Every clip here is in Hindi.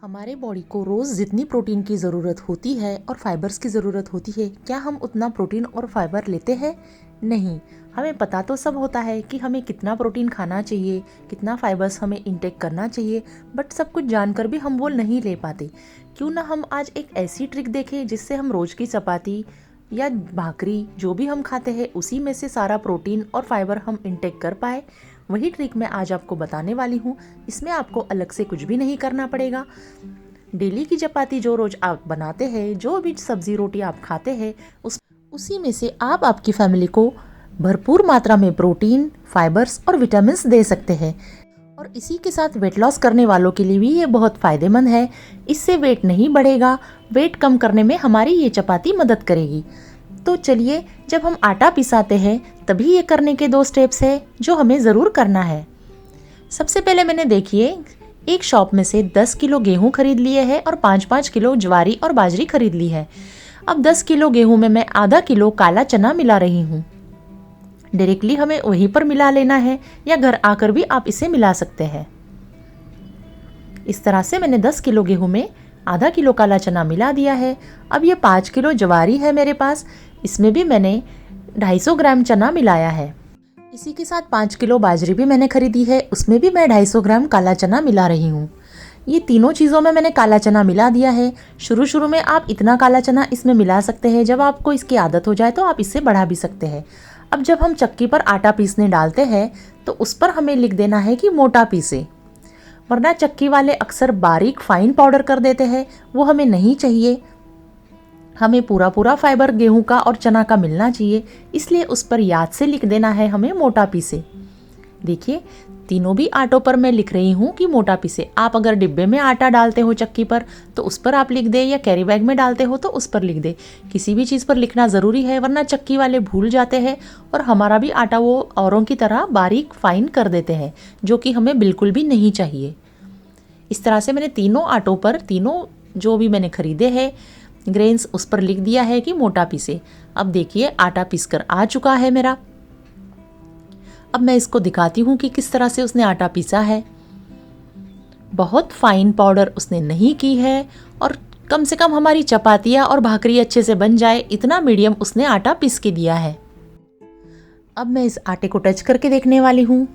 हमारे बॉडी को रोज़ जितनी प्रोटीन की ज़रूरत होती है और फाइबर्स की ज़रूरत होती है, क्या हम उतना प्रोटीन और फाइबर लेते हैं? नहीं। हमें पता तो सब होता है कि हमें कितना प्रोटीन खाना चाहिए, कितना फाइबर्स हमें इंटेक करना चाहिए, बट सब कुछ जानकर भी हम वो नहीं ले पाते। क्यों ना हम आज एक ऐसी ट्रिक देखें जिससे हम रोज़ की चपाती या भाकरी जो भी हम खाते हैं उसी में से सारा प्रोटीन और फाइबर हम इंटेक कर पाए। वही ट्रिक मैं आज आपको बताने वाली हूँ। इसमें आपको अलग से कुछ भी नहीं करना पड़ेगा। डेली की चपाती जो रोज आप बनाते हैं, जो भी सब्जी रोटी आप खाते हैं, उसी में से आप आपकी फैमिली को भरपूर मात्रा में प्रोटीन, फाइबर्स और विटामिन दे सकते हैं। और इसी के साथ वेट लॉस करने वालों के लिए भी ये बहुत फायदेमंद है। इससे वेट नहीं बढ़ेगा, वेट कम करने में हमारी ये चपाती मदद करेगी। तो चलिए, जब हम आटा पिसाते हैं तभी ये करने के 2 स्टेप्स है जो हमें ज़रूर करना है। सबसे पहले मैंने देखिए एक शॉप में से 10 किलो गेहूं खरीद लिए है और 5-5 किलो ज्वारी और बाजरी खरीद ली है। अब 10 किलो गेहूं में मैं आधा किलो काला चना मिला रही हूँ। डायरेक्टली हमें वहीं पर मिला लेना है या घर आकर भी आप इसे मिला सकते हैं। इस तरह से मैंने 10 किलो गेहूं में आधा किलो काला चना मिला दिया है। अब ये 5 किलो ज्वारी है मेरे पास, इसमें भी मैंने 250 ग्राम चना मिलाया है। इसी के साथ 5 किलो बाजरी भी मैंने खरीदी है, उसमें भी मैं 250 ग्राम काला चना मिला रही हूँ। ये तीनों चीज़ों में मैंने काला चना मिला दिया है। शुरू शुरू में आप इतना काला चना इसमें मिला सकते हैं, जब आपको इसकी आदत हो जाए तो आप इससे बढ़ा भी सकते हैं। अब जब हम चक्की पर आटा पीसने डालते हैं तो उस पर हमें लिख देना है कि मोटा पीसे, वरना चक्की वाले अक्सर बारीक फाइन पाउडर कर देते हैं, वो हमें नहीं चाहिए। हमें पूरा पूरा फाइबर गेहूं का और चना का मिलना चाहिए, इसलिए उस पर याद से लिख देना है हमें मोटा पीसे। देखिए, तीनों भी आटों पर मैं लिख रही हूँ कि मोटा पीसे। आप अगर डिब्बे में आटा डालते हो चक्की पर तो उस पर आप लिख दे, या कैरी बैग में डालते हो तो उस पर लिख दे। किसी भी चीज़ पर लिखना ज़रूरी है, वरना चक्की वाले भूल जाते हैं और हमारा भी आटा वो औरों की तरह बारीक फाइन कर देते हैं, जो कि हमें बिल्कुल भी नहीं चाहिए। इस तरह से मैंने तीनों आटों पर, तीनों जो भी मैंने खरीदे हैं ग्रेन्स, उस पर लिख दिया है कि मोटा पीसे। अब देखिए, आटा पीसकर आ चुका है मेरा। अब मैं इसको दिखाती हूँ कि किस तरह से उसने आटा पीसा है। बहुत फाइन पाउडर उसने नहीं की है, और कम से कम हमारी चपातियाँ और भाकरी अच्छे से बन जाए इतना मीडियम उसने आटा पीस के दिया है। अब मैं इस आटे को टच करके देखने वाली हूँ।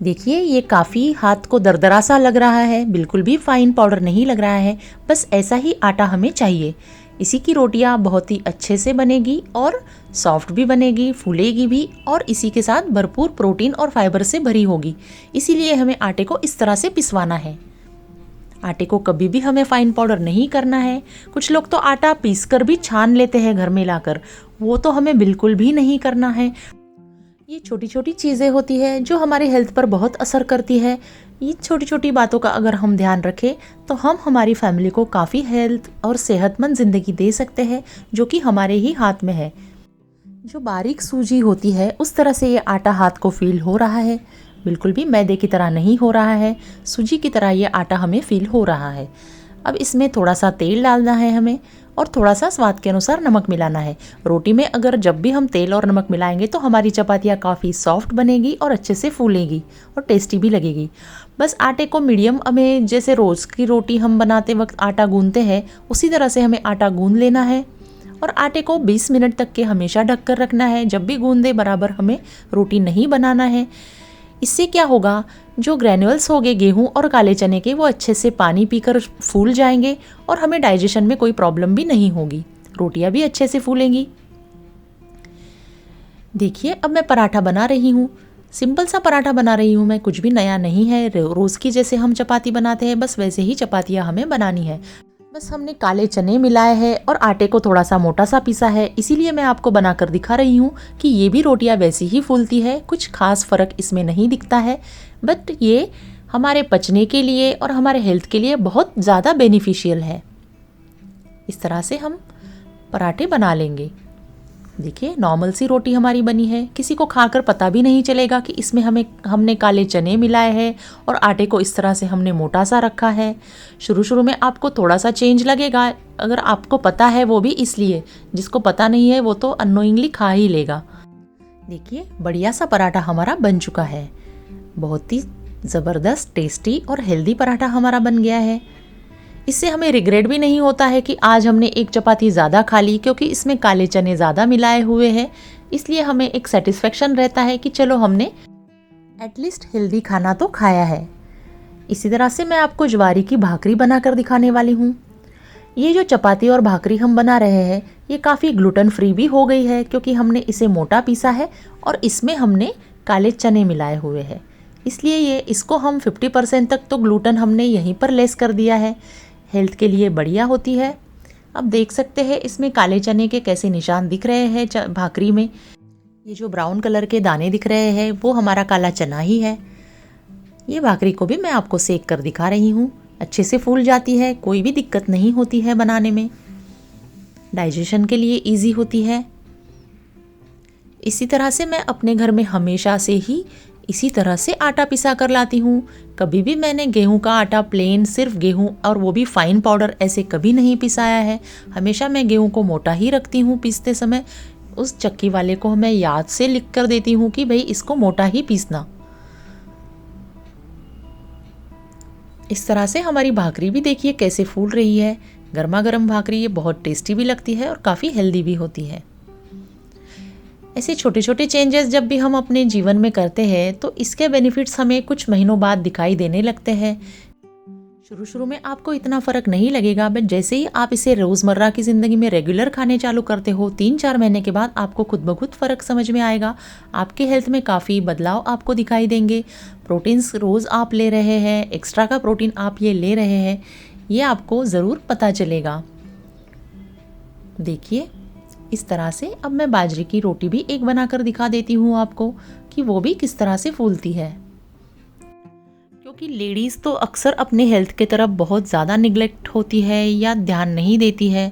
देखिए, ये काफ़ी हाथ को दरदरा सा लग रहा है, बिल्कुल भी फाइन पाउडर नहीं लग रहा है। बस ऐसा ही आटा हमें चाहिए। इसी की रोटियां बहुत ही अच्छे से बनेगी और सॉफ्ट भी बनेगी, फूलेगी भी, और इसी के साथ भरपूर प्रोटीन और फाइबर से भरी होगी। इसीलिए हमें आटे को इस तरह से पिसवाना है। आटे को कभी भी हमें फाइन पाउडर नहीं करना है। कुछ लोग तो आटा पीस कर भी छान लेते हैं घर में लाकर, वो तो हमें बिल्कुल भी नहीं करना है। ये छोटी छोटी चीज़ें होती है जो हमारे हेल्थ पर बहुत असर करती है। ये छोटी छोटी बातों का अगर हम ध्यान रखें तो हम हमारी फैमिली को काफ़ी हेल्थ और सेहतमंद ज़िंदगी दे सकते हैं, जो कि हमारे ही हाथ में है। जो बारीक सूजी होती है उस तरह से ये आटा हाथ को फील हो रहा है, बिल्कुल भी मैदे की तरह नहीं हो रहा है। सूजी की तरह ये आटा हमें फील हो रहा है। अब इसमें थोड़ा सा तेल डालना है हमें, और थोड़ा सा स्वाद के अनुसार नमक मिलाना है। रोटी में अगर जब भी हम तेल और नमक मिलाएंगे तो हमारी चपातियाँ काफ़ी सॉफ्ट बनेगी और अच्छे से फूलेगी और टेस्टी भी लगेगी। बस आटे को मीडियम, हमें जैसे रोज़ की रोटी हम बनाते वक्त आटा गूंदते हैं उसी तरह से हमें आटा गूंद लेना है, और आटे को 20 मिनट तक के हमेशा ढक कर रखना है। जब भी गूंदे बराबर हमें रोटी नहीं बनाना है। इससे क्या होगा, जो ग्रैन्युअल्स होंगे गेहूं और काले चने के, वो अच्छे से पानी पीकर फूल जाएंगे और हमें डाइजेशन में कोई प्रॉब्लम भी नहीं होगी। रोटियां भी अच्छे से फूलेंगी। देखिए, अब मैं पराठा बना रही हूँ। सिंपल सा पराठा बना रही हूँ मैं, कुछ भी नया नहीं है। रोज़ की जैसे हम चपाती बनाते हैं बस वैसे ही चपातियाँ हमें बनानी है। बस हमने काले चने मिलाए हैं और आटे को थोड़ा सा मोटा सा पीसा है, इसीलिए मैं आपको बनाकर दिखा रही हूँ कि ये भी रोटियां वैसी ही फूलती है। कुछ खास फर्क इसमें नहीं दिखता है, बट ये हमारे पचने के लिए और हमारे हेल्थ के लिए बहुत ज़्यादा बेनिफिशियल है। इस तरह से हम पराठे बना लेंगे। देखिए, नॉर्मल सी रोटी हमारी बनी है। किसी को खाकर पता भी नहीं चलेगा कि इसमें हमने काले चने मिलाए हैं और आटे को इस तरह से हमने मोटा सा रखा है। शुरू शुरू में आपको थोड़ा सा चेंज लगेगा, अगर आपको पता है वो भी इसलिए, जिसको पता नहीं है वो तो अननोइंगली खा ही लेगा। देखिए, बढ़िया सा पराठा हमारा बन चुका है। बहुत ही ज़बरदस्त, टेस्टी और हेल्दी पराठा हमारा बन गया है। इससे हमें रिग्रेट भी नहीं होता है कि आज हमने एक चपाती ज़्यादा खा ली, क्योंकि इसमें काले चने ज़्यादा मिलाए हुए हैं। इसलिए हमें एक सेटिस्फेक्शन रहता है कि चलो हमने एटलीस्ट हेल्दी खाना तो खाया है। इसी तरह से मैं आपको ज्वारी की भाकरी बनाकर दिखाने वाली हूँ। ये जो चपाती और भाकरी हम बना रहे हैं ये काफ़ी ग्लूटेन फ्री भी हो गई है, क्योंकि हमने इसे मोटा पीसा है और इसमें हमने काले चने मिलाए हुए हैं। इसलिए ये इसको हम 50% तक तो ग्लूटेन हमने यहीं पर लेस कर दिया है। हेल्थ के लिए बढ़िया होती है। अब देख सकते हैं इसमें काले चने के कैसे निशान दिख रहे हैं भाकरी में। ये जो ब्राउन कलर के दाने दिख रहे हैं वो हमारा काला चना ही है। ये भाकरी को भी मैं आपको सेक कर दिखा रही हूँ। अच्छे से फूल जाती है, कोई भी दिक्कत नहीं होती है बनाने में, डाइजेशन के लिए इजी होती है। इसी तरह से मैं अपने घर में हमेशा से ही इसी तरह से आटा पिसा कर लाती हूँ। कभी भी मैंने गेहूं का आटा प्लेन सिर्फ गेहूं और वो भी फाइन पाउडर ऐसे कभी नहीं पिसाया है। हमेशा मैं गेहूं को मोटा ही रखती हूँ पीसते समय। उस चक्की वाले को मैं याद से लिख कर देती हूँ कि भाई इसको मोटा ही पीसना। इस तरह से हमारी भाकरी भी देखिए कैसे फूल रही है। गर्मा गर्म भाकरी ये बहुत टेस्टी भी लगती है और काफ़ी हेल्दी भी होती है। ऐसे छोटे छोटे चेंजेस जब भी हम अपने जीवन में करते हैं तो इसके बेनिफिट्स हमें कुछ महीनों बाद दिखाई देने लगते हैं। शुरू शुरू में आपको इतना फ़र्क नहीं लगेगा, बट जैसे ही आप इसे रोज़मर्रा की ज़िंदगी में रेगुलर खाने चालू करते हो 3-4 महीने के बाद आपको खुद ब खुद फ़र्क समझ में आएगा। आपके हेल्थ में काफ़ी बदलाव आपको दिखाई देंगे। प्रोटीन्स रोज़ आप ले रहे हैं, एक्स्ट्रा का प्रोटीन आप ये ले रहे हैं, ये आपको ज़रूर पता चलेगा। देखिए इस तरह से अब मैं बाजरे की रोटी भी एक बनाकर दिखा देती हूँ आपको कि वो भी किस तरह से फूलती है। क्योंकि लेडीज़ तो अक्सर अपने हेल्थ के तरफ बहुत ज़्यादा निगलेक्ट होती है या ध्यान नहीं देती है,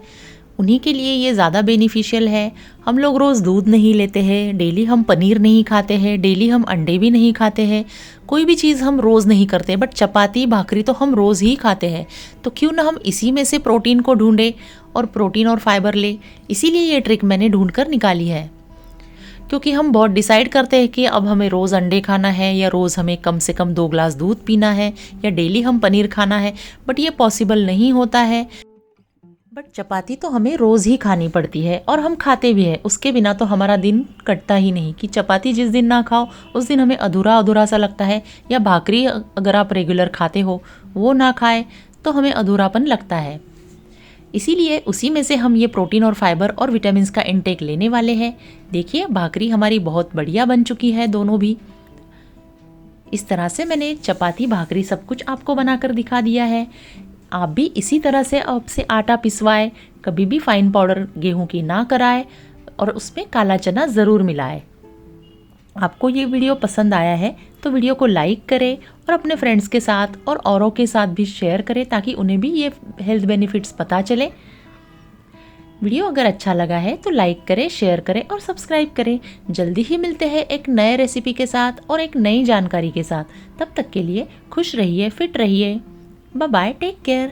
उन्हीं के लिए ये ज़्यादा बेनिफिशियल है। हम लोग रोज़ दूध नहीं लेते हैं, डेली हम पनीर नहीं खाते हैं, डेली हम अंडे भी नहीं खाते हैं, कोई भी चीज़ हम रोज़ नहीं करते, बट चपाती भाकरी तो हम रोज़ ही खाते हैं। तो क्यों ना हम इसी में से प्रोटीन को ढूंढें और प्रोटीन और फाइबर ले। इसीलिए ये ट्रिक मैंने ढूंढ कर निकाली है। क्योंकि हम बहुत डिसाइड करते हैं कि अब हमें रोज़ अंडे खाना है या रोज़ हमें कम से कम 2 ग्लास दूध पीना है या डेली हम पनीर खाना है, बट ये पॉसिबल नहीं होता है। बट चपाती तो हमें रोज़ ही खानी पड़ती है और हम खाते भी हैं। उसके बिना तो हमारा दिन कटता ही नहीं कि चपाती जिस दिन ना खाओ उस दिन हमें अधूरा अधूरा सा लगता है, या भाकरी अगर आप रेगुलर खाते हो वो ना खाए तो हमें अधूरापन लगता है। इसीलिए उसी में से हम ये प्रोटीन और फाइबर और विटामिन्स का इंटेक लेने वाले हैं। देखिए भाकरी हमारी बहुत बढ़िया बन चुकी है दोनों भी। इस तरह से मैंने चपाती भाकरी सब कुछ आपको बनाकर दिखा दिया है। आप भी इसी तरह से आपसे आटा पिसवाए, कभी भी फाइन पाउडर गेहूं की ना कराए और उसमें काला चना ज़रूर मिलाए। आपको ये वीडियो पसंद आया है तो वीडियो को लाइक करें और अपने फ्रेंड्स के साथ और औरों के साथ भी शेयर करें ताकि उन्हें भी ये हेल्थ बेनिफिट्स पता चले। वीडियो अगर अच्छा लगा है तो लाइक करें, शेयर करें और सब्सक्राइब करें। जल्दी ही मिलते हैं एक नए रेसिपी के साथ और एक नई जानकारी के साथ। तब तक के लिए खुश रहिए, फिट रहिए। Bye bye, take care.